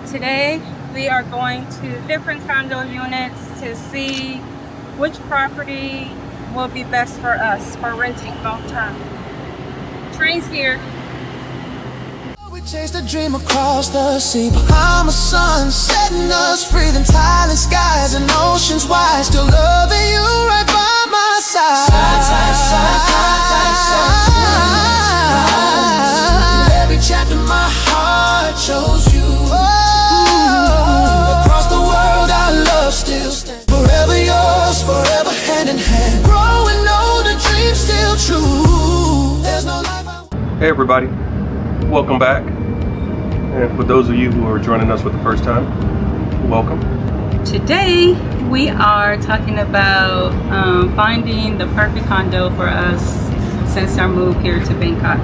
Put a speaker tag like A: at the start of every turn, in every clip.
A: Today we are going to different condo units to see which property will be best for us for renting long term. Train's here.
B: We chased a dream across the sea, Bahama sun setting us free, then Thailand skies and oceans wide, still loving you right by my side. Every chapter my heart chose you. Across the world our love still stands, forever yours, forever hand in hand, growing old, the dream still true. There's no life out.
C: Hey everybody, welcome back. And for those of you who are joining us for the first time, welcome.
A: Today we are talking about finding the perfect condo for us since our move here to Bangkok.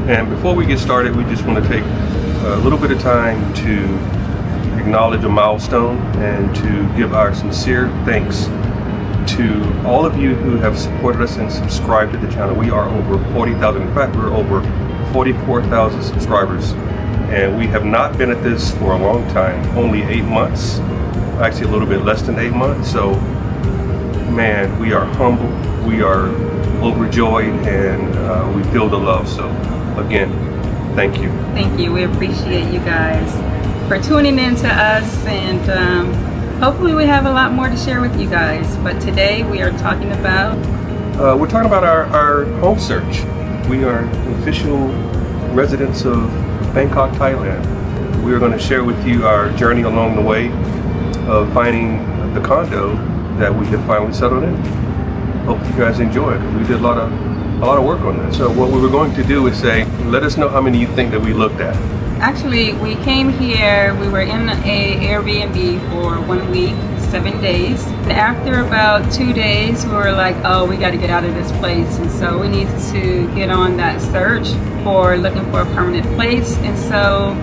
C: And before we get started, we just want to take a little bit of time to acknowledge a milestone and to give our sincere thanks to all of you who have supported us and subscribed to the channel. We are over 40,000. In fact, we're over 44,000 subscribers. And we have not been at this for a long time, only 8 months, actually a little bit less than 8 months. So, man, we are humble, we are overjoyed, and we feel the love. So, again, thank you.
A: Thank you. We appreciate you guys for tuning in to us, and hopefully we have a lot more to share with you guys. But today we are talking about
C: our home search. We are official residents of Bangkok, Thailand. We are going to share with you our journey along the way of finding the condo that we have finally settled in. Hope you guys enjoy it. We did a lot of work on this. So what we were going to do is say, let us know how many you think that we looked at.
A: Actually, we came here, we were in a Airbnb for 1 week, 7 days. And after about 2 days, we were like, oh, we got to get out of this place. And so we need to get on that search for looking for a permanent place. And so,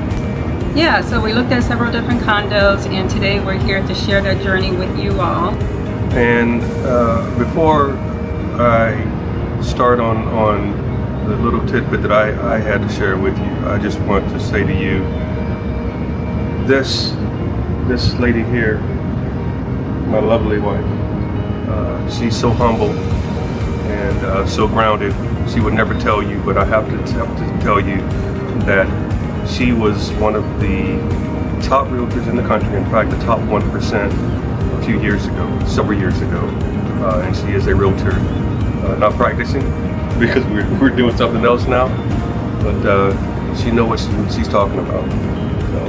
A: yeah, so we looked at several different condos, and today we're here to share that journey with you all.
C: And before I start on the little tidbit that I had to share with you, I just want to say to you, this lady here, my lovely wife, she's so humble and so grounded. She would never tell you, but I have to tell you that she was one of the top realtors in the country. In fact, the top 1% a few years ago, several years ago. And she is a realtor, not practicing because we're doing something else now, but she knows what she's talking about. So.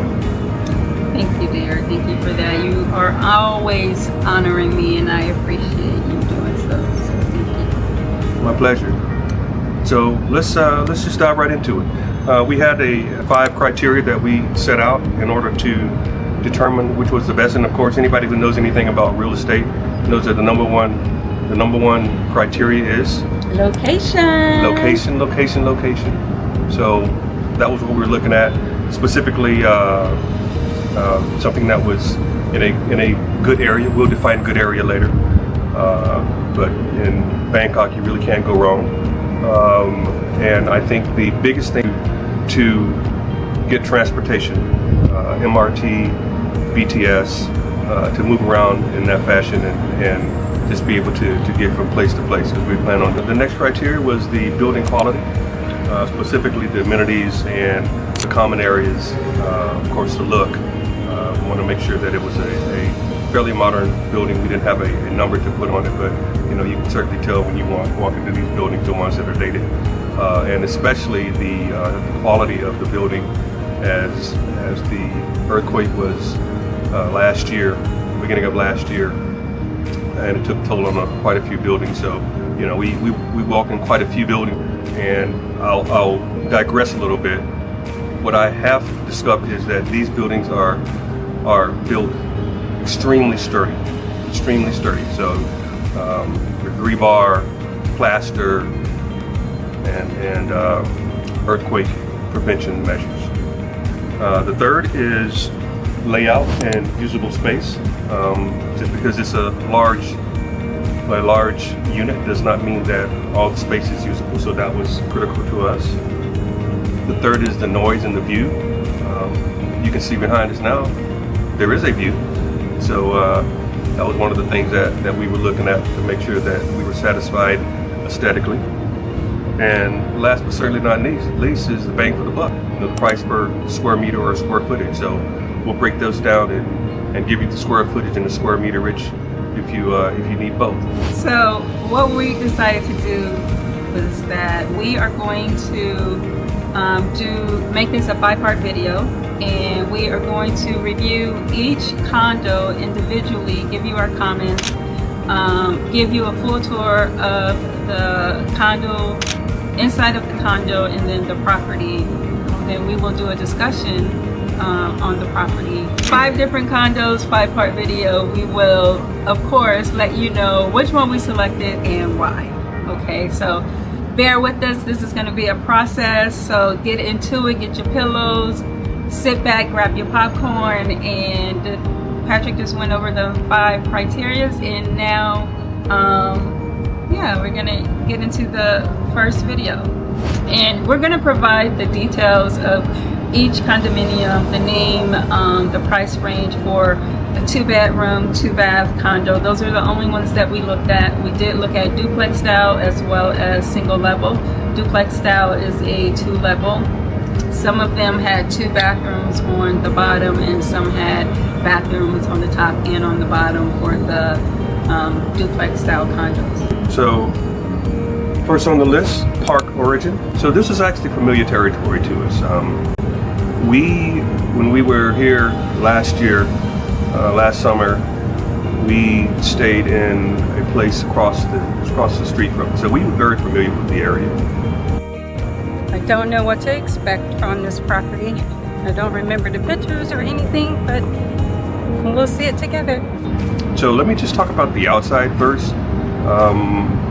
A: Thank you, dear. Thank you for that. You are always honoring me, and I appreciate you doing so. So thank you.
C: My pleasure. So let's just dive right into it. We had 5 criteria that we set out in order to determine which was the best. And of course, anybody who knows anything about real estate knows that the number one criteria is
A: location.
C: Location. So that was what we were looking at, specifically something that was in a good area. We'll define good area later. But in Bangkok, you really can't go wrong. And I think the biggest thing to get transportation, MRT, BTS, to move around in that fashion and just be able to get from place to place, as we plan on. The next criteria was the building quality, specifically the amenities and the common areas, of course the look. We want to make sure that it was a fairly modern building. We didn't have a number to put on it, but you know, you can certainly tell when you walk into these buildings, the ones that are dated, and especially the quality of the building, as the earthquake was last year, beginning of last year, and it took a toll on quite a few buildings. So you know, we walked in quite a few buildings, and I'll digress a little bit. What I have discovered is that these buildings are built extremely sturdy. So rebar, plaster, and earthquake prevention measures. The third is layout and usable space. Just because it's a large unit does not mean that all the space is usable. So that was critical to us. The third is the noise and the view. you can see behind us now, there is a view. So that was one of the things that we were looking at to make sure that we were satisfied aesthetically. And last but certainly not least is the bang for the buck, the price per square meter or square footage. So we'll break those down and give you the square footage and the square meter rich if you need both.
A: So what we decided to do was that we are going to make this a 5-part video, and we are going to review each condo individually, give you our comments, give you a full tour of the condo, inside of the condo, and then the property. Then we will do a discussion on the property. 5 different condos, 5-part video. We will, of course, let you know which one we selected and why. Okay, so bear with us. This is going to be a process, so get into it, get your pillows, sit back, grab your popcorn, and Patrick just went over the 5 criteria, and now yeah, we're gonna get into the first video, and we're gonna provide the details of each condominium, the name, the price range for a 2-bedroom, 2-bath condo. Those are the only ones that we looked at. We did look at duplex style as well as single level. Duplex style is a 2-level. Some of them had 2 bathrooms on the bottom, and some had bathrooms on the top and on the bottom for the duplex style condos.
C: So first on the list, park origin. So this is actually familiar territory to us. When we were here last year, last summer, we stayed in a place across the street from us. So we were very familiar with the area.
A: I don't know what to expect from this property. I don't remember the pictures or anything, but we'll see it together.
C: So let me just talk about the outside first.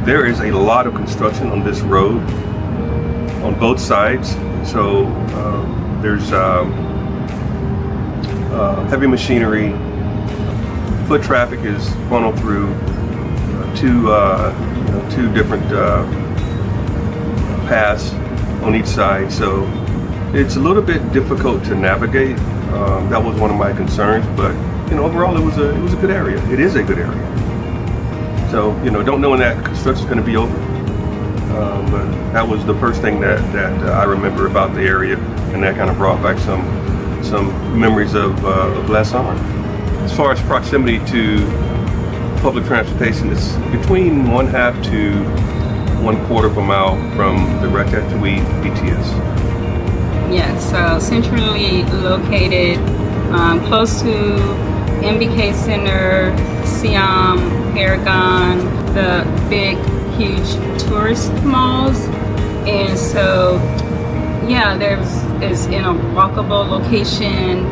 C: There is a lot of construction on this road on both sides. So there's heavy machinery. Foot traffic is funneled through two different paths on each side. So it's a little bit difficult to navigate. That was one of my concerns, but overall it was a good area. It is a good area. So don't know when that construction is going to be over, but that was the first thing that I remember about the area, and that kind of brought back some memories of last summer. As far as proximity to public transportation, it's between 1/2 to 1/4 of a mile from the Ratatouille BTS.
A: Yeah, so centrally located, close to MBK Center, Siam, Paragon, the big, huge tourist malls. And so, yeah, it's in a walkable location,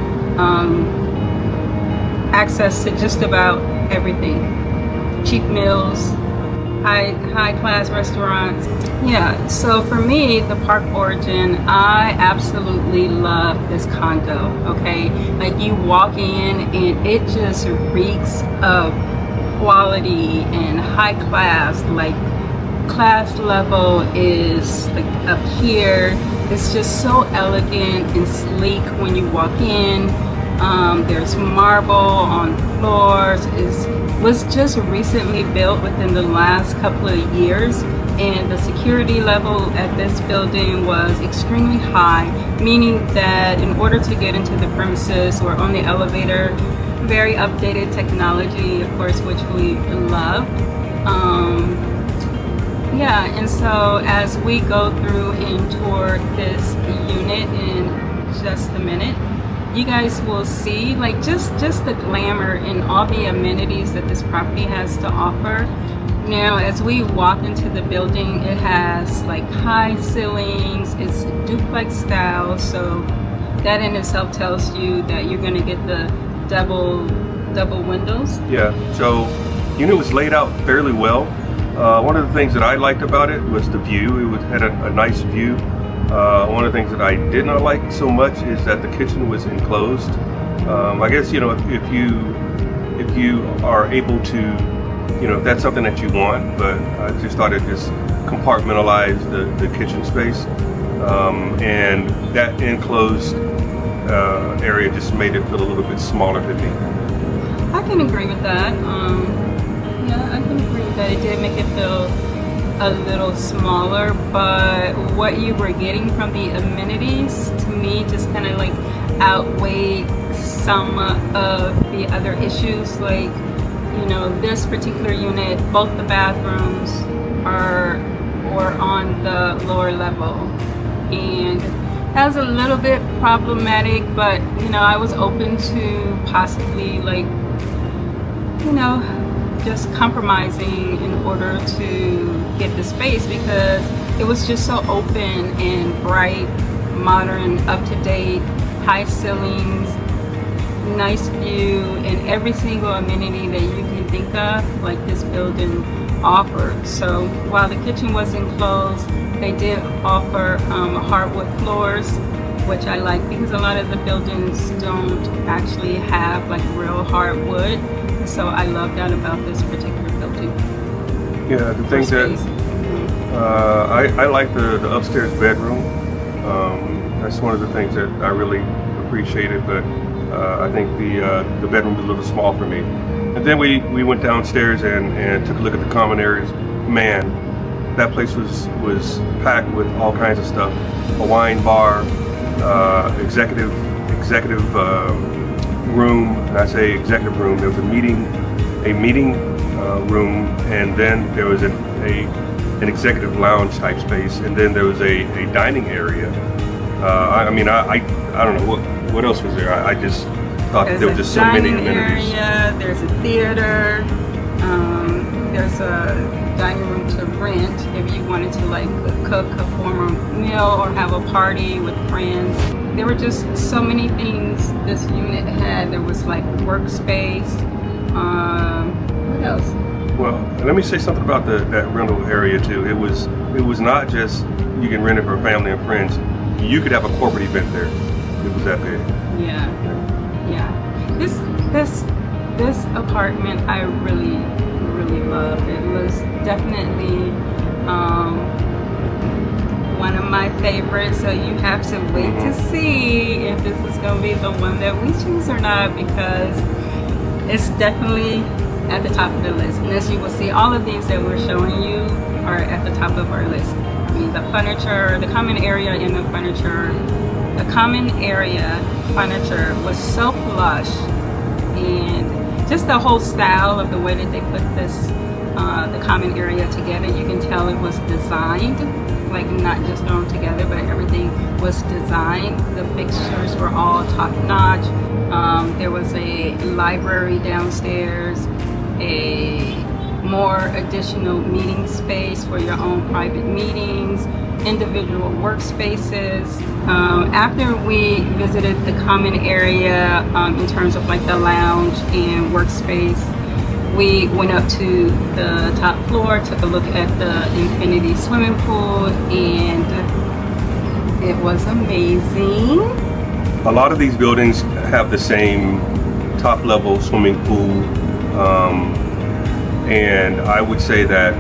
A: access to just about everything. Cheap meals, high class restaurants. Yeah, so for me, the park origin, I absolutely love this condo. Okay, like you walk in and it just reeks of quality and high class. Like class level is like up here. It's just so elegant and sleek when you walk in. There's marble on floors. It was just recently built within the last couple of years, and the security level at this building was extremely high, meaning that in order to get into the premises or on the elevator, very updated technology, of course, which we love. Yeah, and so as we go through and tour this unit in just a minute, you guys will see like just the glamour and all the amenities that this property has to offer. Now, as we walk into the building, it has like high ceilings, it's duplex style, so that in itself tells you that you're going to get the double windows.
C: Yeah, so unit was laid out fairly well. One of the things that I liked about it was the view. It had a nice view. One of the things that I did not like so much is that the kitchen was enclosed. I guess if you are able to, if that's something that you want, but I just thought it just compartmentalized the kitchen space, and that enclosed area just made it feel a little bit smaller to me.
A: I can agree with that. Yeah, I can agree with that. It did make it feel a little smaller, but what you were getting from the amenities to me just kind of like outweighed some of the other issues. Like, you know, this particular unit, both the bathrooms were on the lower level, and that was a little bit problematic, but you know, I was open to possibly, like, you know, just compromising in order to get the space, because it was just so open and bright, modern, up-to-date, high ceilings, nice view, and every single amenity that you can think of, like, this building offered. So while the kitchen was enclosed, they did offer hardwood floors, which I like, because a lot of the buildings don't actually have like real hardwood. So I love that about this particular building.
C: Yeah, the thing that I like the upstairs bedroom. That's one of the things that I really appreciated, but I think the bedroom was a little small for me. And then we went downstairs and took a look at the common areas. Man, that place was packed with all kinds of stuff. A wine bar, executive room. And I say executive room. There was a meeting room, and then there was an executive lounge type space, and then there was a dining area. I mean, I don't know what else was there. I just thought there were just so many amenities.
A: Area, there's a theater. There's a dining room to rent if you wanted to like cook a formal meal or have a party with friends. There were just so many things this unit had. There was like workspace. What else?
C: Well, let me say something about that rental area too. It was not just you can rent it for family and friends. You could have a corporate event there. It was that big.
A: Yeah. This apartment I really loved. It was definitely one of my favorites, so you have to wait to see if this is going to be the one that we choose or not, because it's definitely at the top of the list. And as you will see, all of these that we're showing you are at the top of our list. I mean, the furniture, the common area in the furniture, the common area furniture was so plush, and just the whole style of the way that they put this, the common area together, you can tell it was designed, like not just thrown together, but everything was designed. The fixtures were all top notch. There was a library downstairs, a more additional meeting space for your own private meetings, individual workspaces. After we visited the common area in terms of like the lounge and workspace, we went up to the top floor, took a look at the infinity swimming pool, and it was amazing.
C: A lot of these buildings have the same top level swimming pool, and I would say that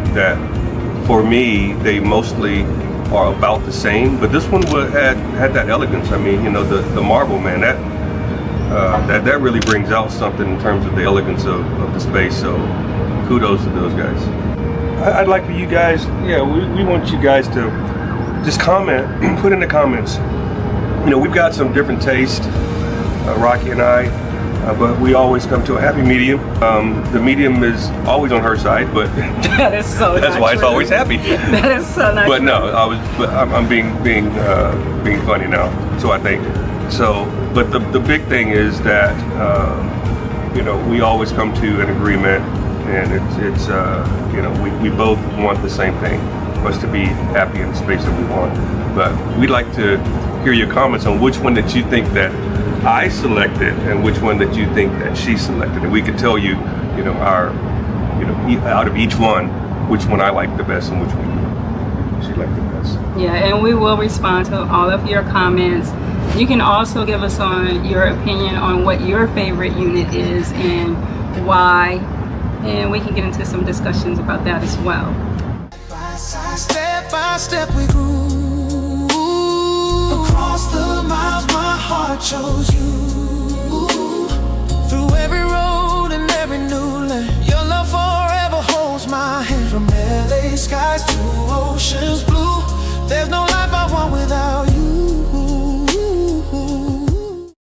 C: for me they mostly are about the same, but this one had that elegance. I mean, you know, the marble, man, that really brings out something in terms of the elegance of the space. So kudos to those guys. I'd like for you guys, we want you guys to just comment, put in the comments. You know, we've got some different taste, Rocky and I, but we always come to a happy medium. The medium is always on her side, but
A: that is so
C: that's why it's always happy.
A: That is so nice.
C: But no, I'm being funny now. So I think so. But the big thing is that you know, we always come to an agreement, and it's you know, we both want the same thing, for us to be happy in the space that we want. But we'd like to hear your comments on which one that you think that I selected and which one that you think that she selected, and we could tell you, you know, out of each one, which one I like the best and which one she liked the best.
A: Yeah, and we will respond to all of your comments. You can also give us on your opinion on what your favorite unit is and why, and we can get into some discussions about that as well.
B: Step by step we grew across the miles. My heart chose you. Through every road and every new land, your love forever holds my hand. From LA skies to oceans blue, there's no life I want without